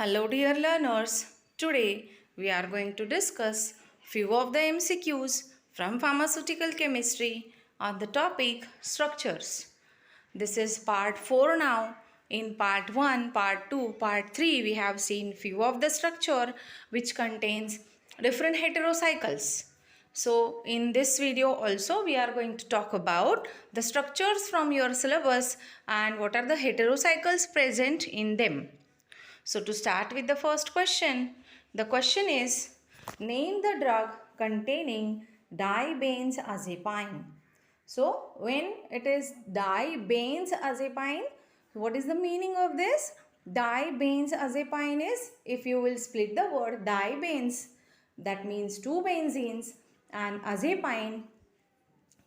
Hello dear learners. Today we are going to discuss few of the MCQs from pharmaceutical chemistry on the topic structures. This is part 4 now. In part 1, part 2, part 3 we have seen few of the structure which contains different heterocycles. So in this video also we are going to talk about the structures from your syllabus and what are the heterocycles present in them. So to start with the first question, the question is name the drug containing dibenzazepine. So when it is dibenzazepine, what is the meaning of this? Dibenzazepine is, if you will split the word dibenz, that means two benzenes, and azepine,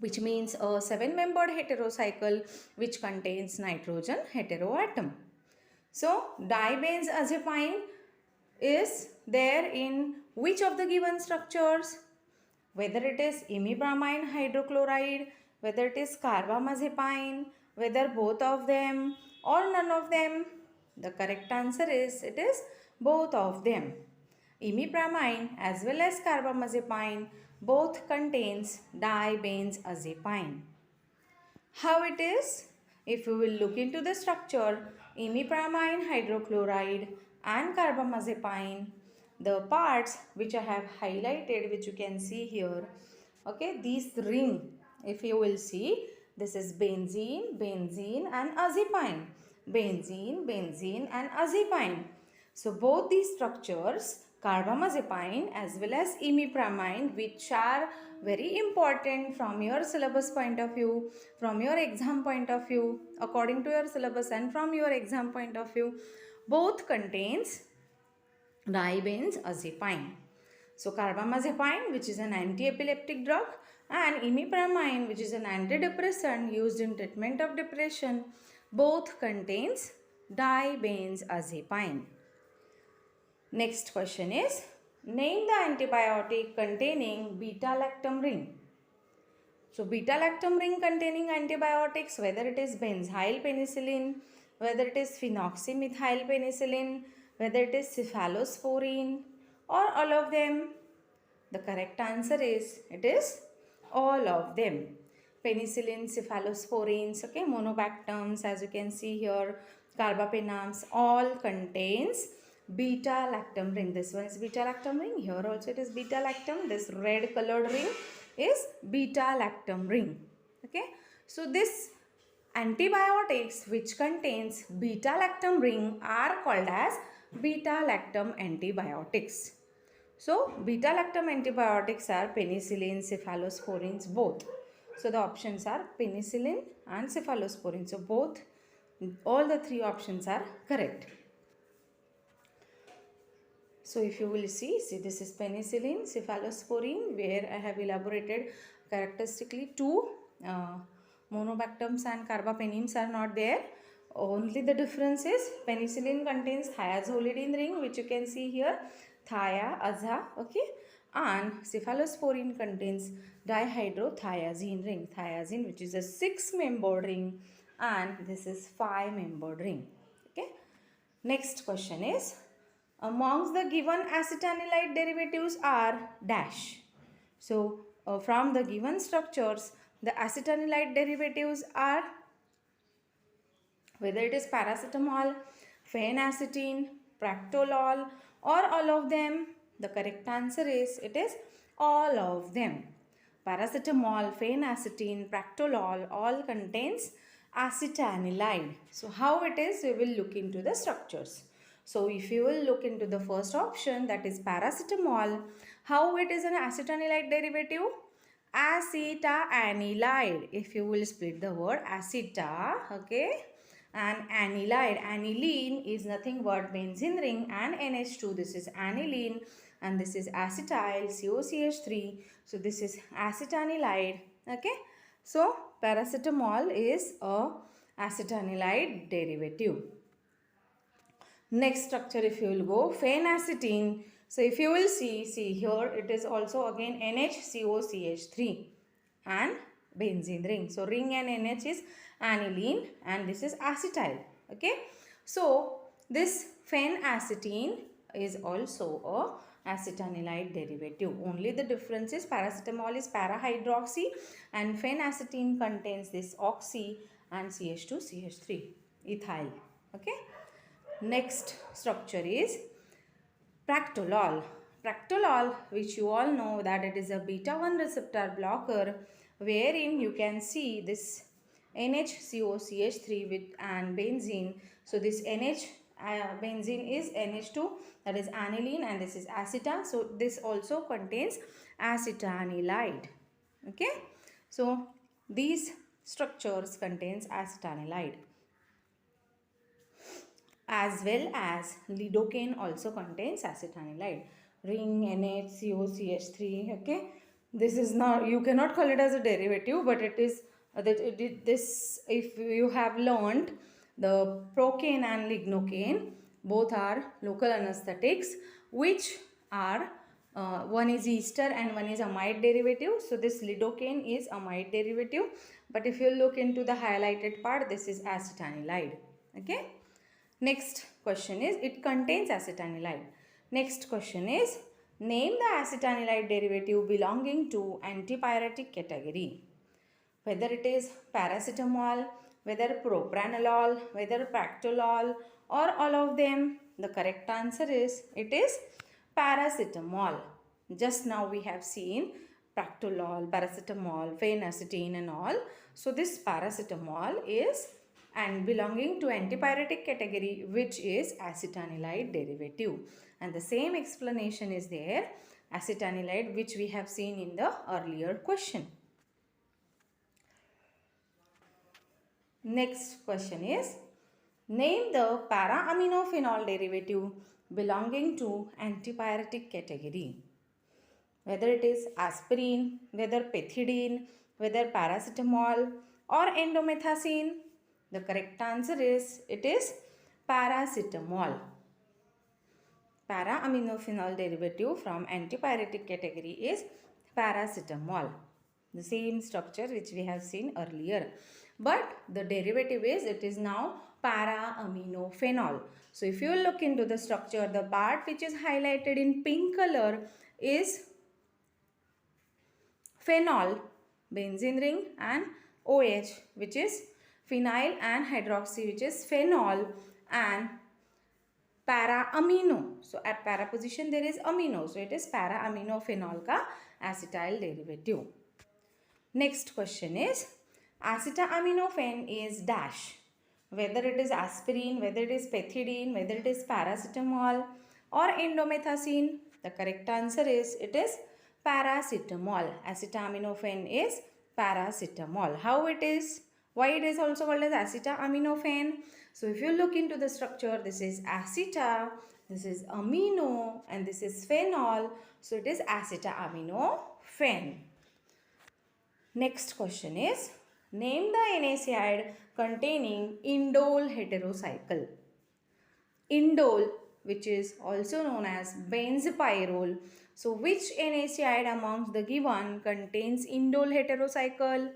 which means a 7-membered heterocycle which contains nitrogen heteroatom. So, dibenzazepine is there in which of the given structures? Whether it is imipramine hydrochloride, whether it is carbamazepine, whether both of them or none of them. The correct answer is it is both of them. Imipramine as well as carbamazepine both contains dibenzazepine. How it is? If we will look into the structure, imipramine hydrochloride and carbamazepine, the parts which I have highlighted, which you can see here, okay, these ring, if you will see, this is benzene, benzene and azepine, benzene, benzene and azepine. So both these structures, carbamazepine as well as imipramine, which are very important from your syllabus point of view, from your exam point of view, according to your syllabus and from your exam point of view, both contains dibenzazepine. So carbamazepine, which is an anti-epileptic drug, and imipramine, which is an antidepressant used in treatment of depression, both contains dibenzazepine. Next question is, name the antibiotic containing beta-lactam ring. So beta-lactam ring containing antibiotics, whether it is benzyl penicillin, whether it is phenoxymethyl penicillin, whether it is cephalosporin or all of them. The correct answer is, it is all of them. Penicillin, cephalosporins, okay, monobactams, as you can see here, carbapenems, all contains beta-lactam ring. This one is beta-lactam ring. Here also it is beta-lactam. This red colored ring is beta-lactam ring. Okay. So this antibiotics which contains beta-lactam ring are called as beta-lactam antibiotics. So beta-lactam antibiotics are penicillin, cephalosporins, both. So the options are penicillin and cephalosporin. So both, all the three options are correct. So if you will see this is penicillin, cephalosporin, where I have elaborated characteristically two monobactams and carbapenems are not there. Only the difference is penicillin contains thiazolidine ring, which you can see here, thiaza, okay, and cephalosporin contains dihydrothiazine ring, thiazine, which is a 6-membered ring, and this is 5-membered ring. Okay. Next question is, amongst the given acetanilide derivatives are dash. So from the given structures, the acetanilide derivatives are, whether it is paracetamol, phenacetine, practolol or all of them. The correct answer is, it is all of them. Paracetamol, phenacetine, practolol all contains acetanilide. So how it is, we will look into the structures. So if you will look into the first option, that is paracetamol, how it is an acetanilide derivative? Acetanilide. If you will split the word aceta, okay, and anilide, aniline is nothing but benzene ring and NH2. This is aniline and this is acetyl COCH3. So this is acetanilide. Okay. So paracetamol is a acetanilide derivative. Next structure, if you will go, phenacetine. So if you will see here it is also again NHCOCH3 and benzene ring. So ring and NH is aniline and this is acetyl. Okay. So this phenacetine is also a acetanilide derivative. Only the difference is paracetamol is para-hydroxy and phenacetine contains this oxy and CH2CH3 ethyl. Okay. Next structure is Practolol. Practolol, which you all know that it is a beta-1 receptor blocker, wherein you can see this NHCOCH3 with and benzene. So this benzene is NH2, that is aniline, and this is aceta. So this also contains acetanilide. Okay. So these structures contains acetanilide. As well as lidocaine also contains acetanilide. Ring NHCOCH3. Okay, this is not, you cannot call it as a derivative, but it is this, if you have learned, the procaine and lignocaine both are local anesthetics, which are one is ester and one is amide derivative. So this lidocaine is amide derivative, but if you look into the highlighted part, this is acetanilide. Okay. Next question is, it contains acetanilide. Next question is, name the acetanilide derivative belonging to antipyretic category. Whether it is paracetamol, whether propranolol, whether practolol, or all of them, the correct answer is, it is paracetamol. Just now we have seen practolol, paracetamol, phenacetine and all. So this paracetamol is and belonging to antipyretic category, which is acetanilide derivative. And the same explanation is there, acetanilide, which we have seen in the earlier question. Next question is, name the para-aminophenol derivative belonging to antipyretic category. Whether it is aspirin, whether pethidine, whether paracetamol or indomethacin, the correct answer is, it is paracetamol. Para-aminophenol derivative from antipyretic category is paracetamol. The same structure which we have seen earlier. But the derivative is, it is now para-aminophenol. So if you look into the structure, the part which is highlighted in pink color is phenol, benzene ring, and OH, which is phenyl and hydroxy, which is phenol, and para-amino. So at para position there is amino. So it is para-aminophenol ka acetyl derivative. Next question is, acetaminophen is dash. Whether it is aspirin, whether it is pethidine, whether it is paracetamol or indomethacin, the correct answer is, it is paracetamol. Acetaminophen is paracetamol. How it is? Why it is also called as acetaminophen? So if you look into the structure, this is aceta, this is amino, and this is phenol. So it is acetaminophen. Next question is, name the NaCl containing indole heterocycle. Indole, which is also known as benzpyrrole. So which NaCl amongst the given contains indole heterocycle?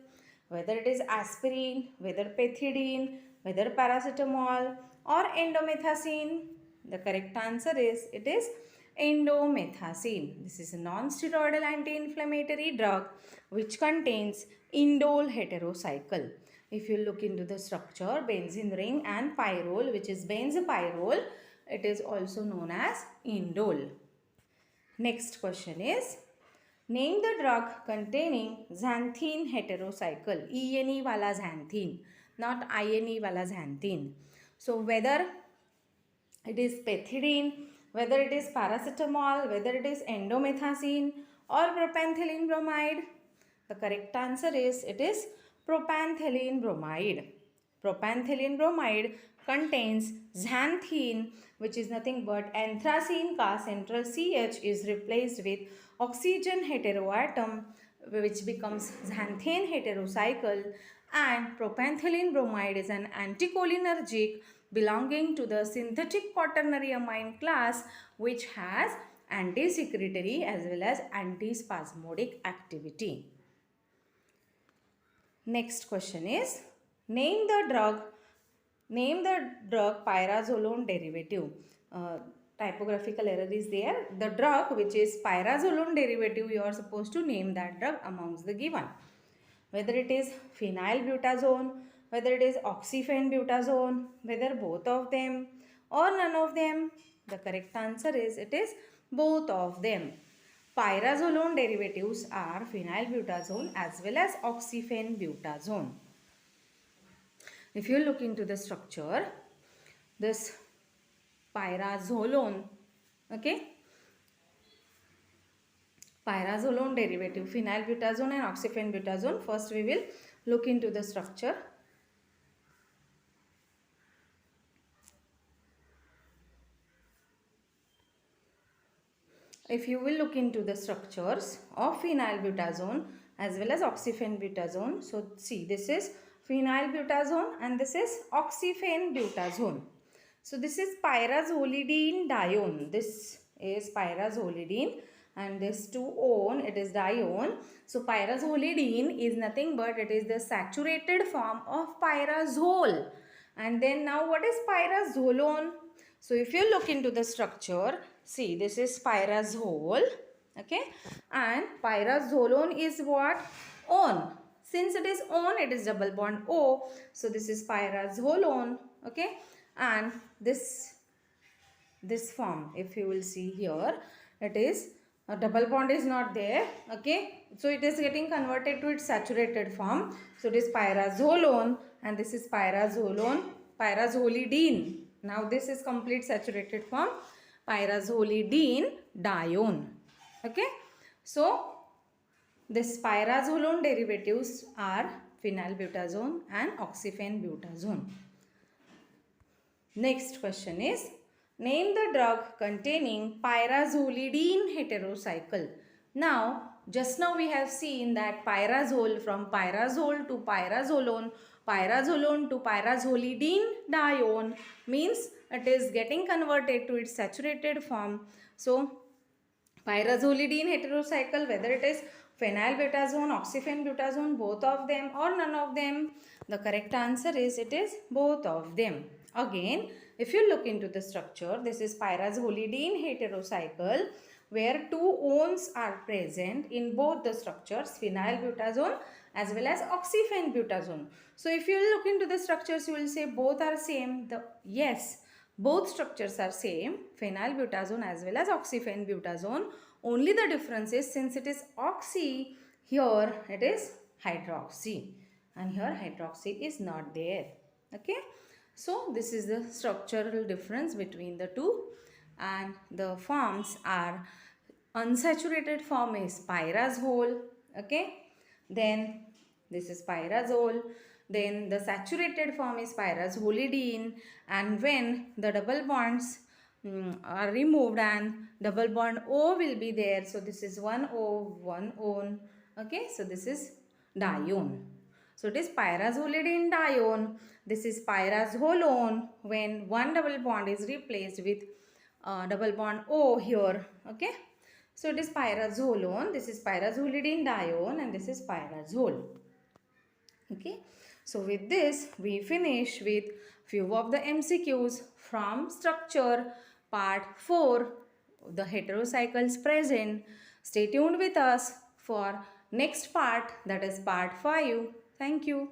Whether it is aspirin, whether pethidine, whether paracetamol or indomethacin, the correct answer is, it is indomethacin. This is a non-steroidal anti-inflammatory drug which contains indole heterocycle. If you look into the structure, benzene ring and pyrrole, which is benzpyrrole, it is also known as indole. Next question is, name the drug containing xanthine heterocycle. ENE wala xanthine, not INE wala xanthine. So whether it is pethidine, whether it is paracetamol, whether it is indomethacin or propanthelene bromide, the correct answer is, it is propanthelene bromide. Propanthelene bromide contains xanthine, which is nothing but anthracene ka central CH is replaced with oxygen heteroatom, which becomes xanthine heterocycle, and propanthelene bromide is an anticholinergic belonging to the synthetic quaternary amine class, which has anti-secretory as well as antispasmodic activity. Next question is, name the drug Name the drug pyrazolone derivative. Typographical error is there. The drug which is pyrazolone derivative, you are supposed to name that drug amongst the given. Whether it is phenylbutazone, whether it is oxyphenbutazone, whether both of them or none of them. The correct answer is it is both of them. Pyrazolone derivatives are phenylbutazone as well as oxyphenbutazone. If you look into the structure, this pyrazolone, okay, pyrazolone derivative, phenylbutazone and oxyphenbutazone. First we will look into the structure. If you will look into the structures of phenylbutazone as well as oxyphenbutazone. So see, this is phenylbutazone and this is oxyphenbutazone. So this is pyrazolidine dione. This is pyrazolidine and this 2-one, it is dione. So pyrazolidine is nothing but it is the saturated form of pyrazole. And then now what is pyrazolone? So if you look into the structure, see, this is pyrazole, okay, and pyrazolone is what? On. Since it is on, it is double bond O. So this is pyrazolone, okay, and this form, if you will see here, it is a double bond is not there, okay, so it is getting converted to its saturated form. So it is pyrazolone and this is pyrazolone, pyrazolidine. Now this is complete saturated form, pyrazolidine dione, okay. So this pyrazolone derivatives are phenylbutazone and oxyphenbutazone. Next question is, name the drug containing pyrazolidine heterocycle. Now, just now we have seen that pyrazole, from pyrazole to pyrazolone, pyrazolone to pyrazolidine dione, means it is getting converted to its saturated form. So, pyrazolidine heterocycle, whether it is phenylbutazone, oxyphenbutazone, both of them or none of them, the correct answer is it is both of them. Again, if you look into the structure, this is pyrazolidine heterocycle where 2-ones are present in both the structures, phenylbutazone as well as oxyphenbutazone. So if you look into the structures, you will say both are same. Yes, both structures are same, phenylbutazone as well as oxyphenbutazone. Only the difference is, since it is oxy, here it is hydroxy and here hydroxy is not there, okay. So this is the structural difference between the two, and the forms are, unsaturated form is pyrazole, okay, then this is pyrazole, then the saturated form is pyrazolidine, and when the double bonds are removed and double bond O will be there, so this is 1O, 1-one, okay, so this is dione. So it is pyrazolidine dione. This is pyrazolone when one double bond is replaced with double bond O here, okay. So it is pyrazolone, this is pyrazolidine dione and this is pyrazole, okay. So with this we finish with few of the MCQs from structure part 4, the heterocycles present. Stay tuned with us for next part, that is part 5. Thank you.